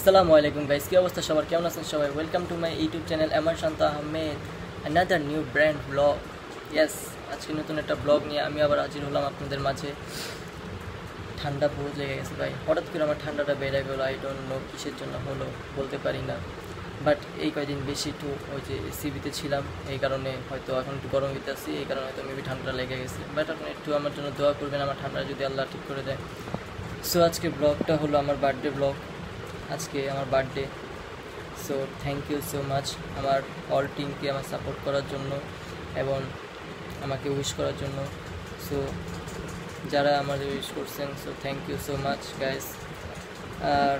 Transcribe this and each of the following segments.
Assalamualaikum guys, কি অবস্থা সবার, কেমন আছেন সবাই? Welcome to my YouTube channel আমার শান্ত Ahmed, another new brand vlog. Yes, আজকে নতুন একটা ব্লগ নিয়ে আমি আবার হাজির হলাম আপনাদের মাঝে। ঠান্ডা বহুত লেগে গেছে ভাই, হঠাৎ করে আমার ঠান্ডাটা বেড়ে গেল। আই ডোন্ট নো কিসের জন্য হলো, বলতে পারি না। বাট এই কয়েকদিন বেশি একটু ওই যে সিবিতে ছিলাম, এই কারণে হয়তো এখন একটু গরম হইতে আসি, এই কারণে হয়তো মেবি ঠান্ডা লেগে গেছে। বাট আপনি একটু আমার জন্য দোয়া করবেন, আমার ঠান্ডা যদি আল্লাহ ঠিক করে দেয়। সো আজকে ব্লগটা হলো আমার বার্থডে ব্লগ। আজকে আমার birthday, so thank you so much আমার অল টিমকে আমার সাপোর্ট করার জন্য এবং আমাকে উইশ করার জন্য। সো যারা আমাদের উইশ করছেন, so thank you so much guys. আর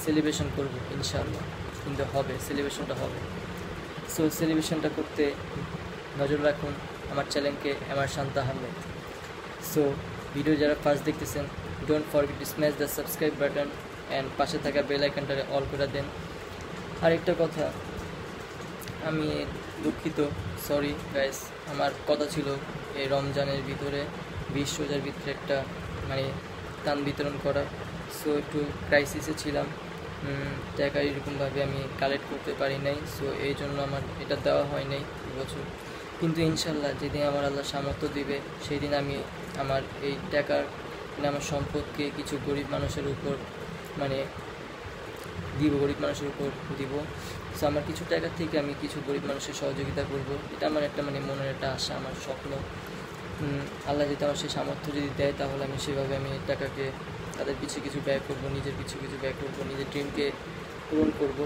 সেলিব্রেশন করব ইনশাআল্লাহ, কিন্তু হবে, সেলিব্রেশনটা হবে। সো সেলিব্রেশনটা করতে নজর রাখুন আমার চ্যানেলকে আমার শান্ত আহমেদ। সো ভিডিও যারা ফার্স্ট দেখতেছেন, don't forget to smash the subscribe button and পাশে থাকা বেল আইকনটারে অল করে দেন। আরেকটা কথা, আমি দুঃখিত, সরি গাইস, আমার কথা ছিল এই রমজানের ভিতরে 20 রোজার ভিতরে একটা মানে দান বিতরণ করা। সো একটু ক্রাইসিসে ছিলাম, টাকা এরকমভাবে আমি কালেক্ট করতে পারি নাই। সো এই জন্য আমার এটা দেওয়া হয় নাই এবছর, কিন্তু ইনশাল্লাহ যেদিন আমার আল্লাহ সামর্থ্য দিবে সেই দিন আমি আমার এই টাকার মানে আমার সম্পদকে কিছু গরিব মানুষের উপর মানে দিব, গরিব মানুষের উপর দিব। সো আমার কিছু টাকা থেকে আমি কিছু গরিব মানুষের সহযোগিতা করব, এটা আমার একটা মানে মনের একটা আশা, আমার স্বপ্ন। আল্লাহ যদি আমার সেই সামর্থ্য যদি দেয়, তাহলে আমি সেভাবে আমি টাকাকে তাদের পিছিয়ে কিছু ব্যয় করব, নিজের পিছিয়ে কিছু ব্যয় করব, নিজের ড্রিমকে পূরণ করব।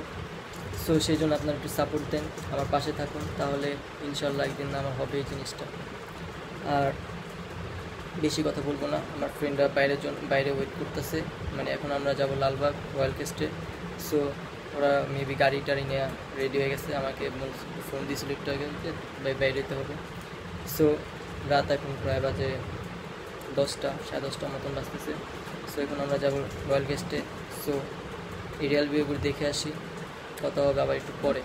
সো সেই জন্য আপনারা একটু সাপোর্ট দেন, আমার পাশে থাকুন, তাহলে ইনশাল্লাহ একদিন আমার হবে এই জিনিসটা। আর বেশি কথা বলবো না, আমার ফ্রেন্ডরা বাইরে ওয়েট করতেছে, মানে এখন আমরা যাব লালবাগ রয়্যাল কেস্টে। সো ওরা মেবি গাড়ি টাড়ি নেওয়া রেডি হয়ে গেছে, আমাকে ফোন দিয়েছিল একটু আগে যে বাইরে যেতে হবে। সো রাত এখন প্রায় বাজে 10টা, 10:30 মতন বাজতেছে। সো এখন আমরা যাব রয়্যাল কেস্টে। সো এরিয়াল ভিউগুলো দেখে আসি, কথা হবে আবার একটু পরে।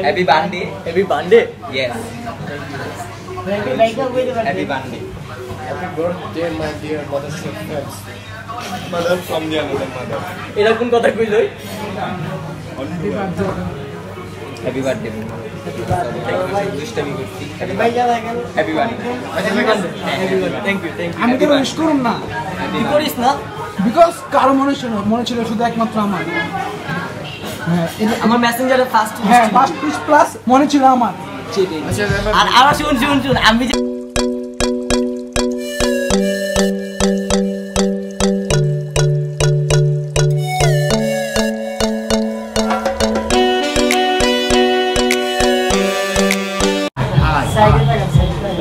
Happy birthday. Happy birthday. Yes. Happy birthday. Happy birthday, my dear mother friends. Mother from the another mother. এরকম কথা কইলই। Happy birthday. Happy birthday. Happy birthday. Thank you. আমি তো উইশ করুম না, কি করিস না? বিকজ কারো মনে ছিল শুধু একমাত্র আমার। হ্যাঁ, আমার মেসেঞ্জারে ফার্স্ট উইশ প্লাস মনে ছিল আমার। আর আরো শুন আমি যে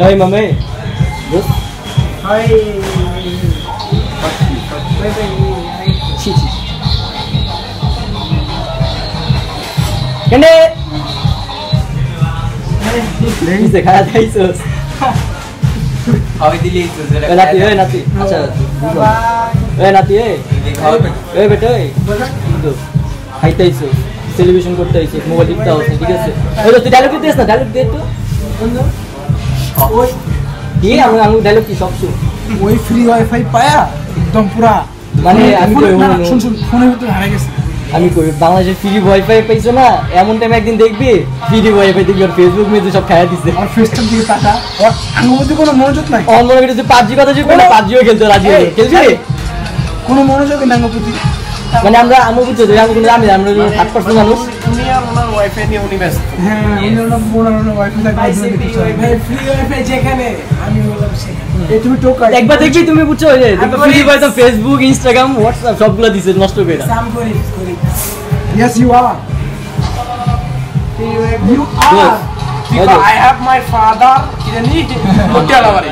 Hey, mami. Good. Hi. Kende. Lens dekhaya thaisos. How did you do it? Nati. Acha. Nati. Beta. Haitaisos. Celebration করতে আইছিস মোবাইল টিপতে হচ্ছে ঠিক আছে ওই তুই ডায়লগ দিস না ডায়লগ দে একটু ওই কি আমি ডায়লগ কি সব শুন ওই ফ্রি ওয়াইফাই পায়া একদম পুরা মানে আমি কই শুন ফোনের ভিতরে হারিয়ে গেছে আমি কই বাংলাদেশে ফ্রি ওয়াইফাই পাইছো না এমন টাইম একদিন দেখবি ফ্রি ওয়াইফাই দেখবি আর ফেসবুক মেয়ে সব খায়া দিছে আর ফেসটার দিকে তাকা আর আমার মধ্যে কোনো মনোযোগ নাই অন মনে করতে PUBG কথা যদি না PUBGও খেলতে রাজি হয়ে খেলবি কোনো মনোযোগ নাই আমার প্রতি মানে আমরা বুঝতে যে আমরা কোনো জানি আমরা 7% মানুষ উনি আর ওনার ওয়াইফাই নিয়ে উনি ব্যস্ত হ্যাঁ উনি ওনার বোনের ওয়াইফাই ভাই ফ্রি ওয়াইফাই যেখানে আমি বললাম সেখানে এই তুমি টোকা একবার দেখবি তুমি বুঝছো ওই যে ফ্রি ওয়াইফাই তো ফেসবুক ইনস্টাগ্রাম হোয়াটসঅ্যাপ সবগুলো দিছে নষ্ট করে সাম করি yes you are you are because I have my father কিরানি হোটেল আমারে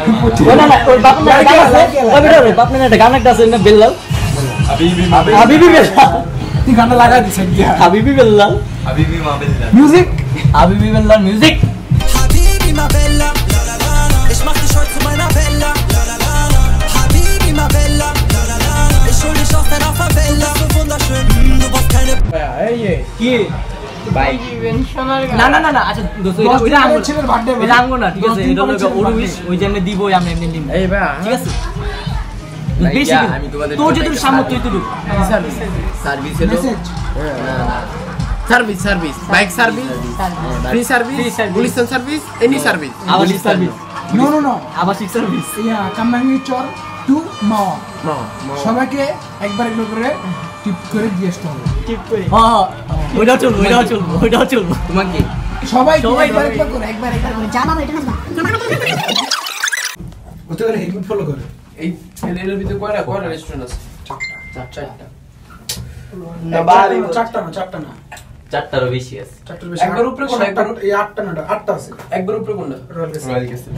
না না ওই বাপ না গান আছে ওই বেটা রে বাপ না একটা গান একটা আছে না বেল্লাল হাবিবি বেল্লাল তুই গানটা লাগা দিছ দিয়া হাবিবি বেল্লাল মিউজিক হাবিবি বেল্লাল music Habibi ma bella, la la la la. Ich mach dich heute zu meiner Bella, la la la la. Habibi ma bella, la la la la. Ich hol dich aus deiner Favela, du bist so wunderschön, du brauchst keine. এই কি ভাই না না না না আচ্ছা দোস্ত ওইটা আমগো ছেলের বার্থডে এটা আমগো না ঠিক আছে এটা হলো ওরুইশ ওই যে আমরা দিব আমি এমনি নিব এই ভাই ঠিক আছে ভাই, বেশি যা, আমি তোমাদের তোর জন্য যদি একটা সামর্থ্য তুই তুই সার্ভিস হলো message service bike service free service Gulistan service any service আবাসিক সার্ভিস নো নো নো আবাসিক সার্ভিস ইয়া কামাঙ্গি চর টু মাওয়া সবাইকে একবার একবার করে টিপ করে দিয়ে আসতে হবে টিপ করে হ্যাঁ ওইটাও চলবো তোমাকে সবাই সবাই একবার একবার করে একবার করে জামা এটা না ওতে করে হেলমেট ফলো করে এই এর ভিতরে কয়টা রেস্টুরেন্ট আছে চারটা না বাড়ি চারটা না চারটারও বেশি আছে চারটার বেশি একবার উপরে কোনটা? এই আটটা না আটটা আছে একবার উপরে কোনটা রয়্যাল গেছে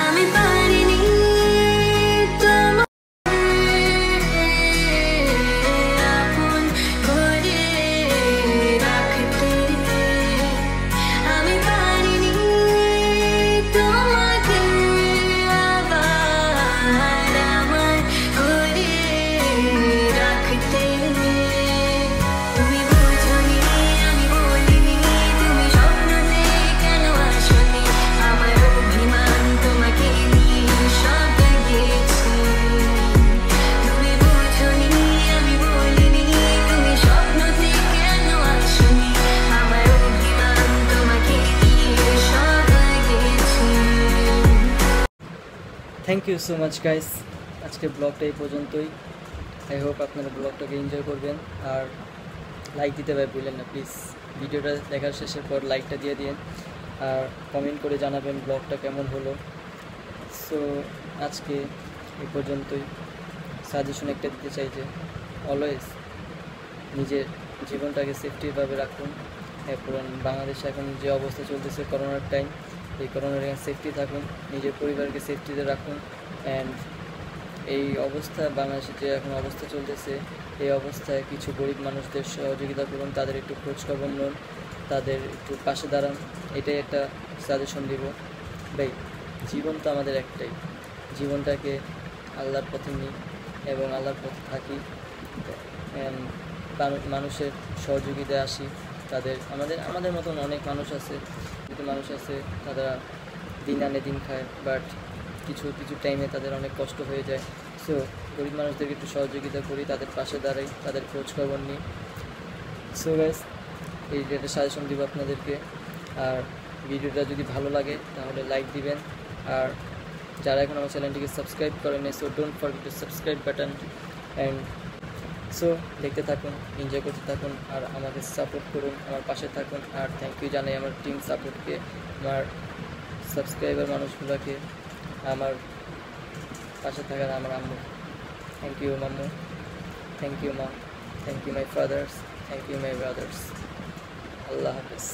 আমি পারিনি তোমায় আপন করে রাখতে আমি পারিনি তোমাকে আবার আমার করে রাখতে তুমি বুঝোনি আমি বলিনি তুমি স্বপ্নতে কেন আসনি আমার অভিমান তোমাকে নিয়ে সব গেছি তুমি বুঝোনি আমি বলিনি তুমি স্বপ্নতে কেন আসনি আমার অভিমান তোমাকে নিয়ে সব গেছি thank you so much guys আজকের ব্লগটা এই পর্যন্তই আই হোপ আপনারা ব্লগটাকে এনজয় করবেন আর লাইক দিতে ভাই ভুলেন না প্লিজ ভিডিওটা দেখার শেষের পর লাইকটা দিয়ে দিন আর কমেন্ট করে জানাবেন ব্লগটা কেমন হলো সো আজকে এই পর্যন্তই সাজেশন একটা দিতে চাই যে অলওয়েজ নিজের জীবনটাকে সেফটিভাবে রাখুন এরপর বাংলাদেশে এখন যে অবস্থা চলতেছে করোনার টাইম এই করোনার সেফটি থাকুন নিজের পরিবারকে সেফটিতে রাখুন অ্যান্ড এই অবস্থা বাংলাদেশে যে এখন অবস্থা চলতেছে এই অবস্থায় কিছু গরিব মানুষদের সহযোগিতা করুন তাদের একটু খোঁজখবর নিন তাদের একটু পাশে দাঁড়ান এটাই একটা সাজেশন দিব ভাই জীবন তো আমাদের একটাই জীবনটাকে আল্লাহর পথে নিই এবং আল্লাহর পথে থাকি মানুষের সহযোগিতায় আসি তাদের আমাদের মতন অনেক মানুষ আছে তারা দিন আনে দিন খায় বাট কিছু টাইমে তাদের অনেক কষ্ট হয়ে যায় সো গরিব মানুষদেরকে একটু সহযোগিতা করি তাদের পাশে দাঁড়াই তাদের খোঁজ খবর নিই সো গাইস এই একটা সাজেশন দিব আপনাদেরকে আর ভিডিওটা যদি ভালো লাগে তাহলে লাইক দিবেন আর যারা এখন আমার চ্যানেলটিকে সাবস্ক্রাইব করেন so don't forget to subscribe button and so দেখতে থাকুন এনজয় করতে থাকুন আর আমাকে সাপোর্ট করুন আমার পাশে থাকুন আর থ্যাংক ইউ জানাই আমার টিম সাপোর্টকে আমার সাবস্ক্রাইবার মানুষগুলোকে আমার পাশে থাকার আমার আম্মু থ্যাংক ইউ মাম্মু থ্যাংক ইউ মা thank you my fathers thank you my brothers আল্লাহ হাফেজ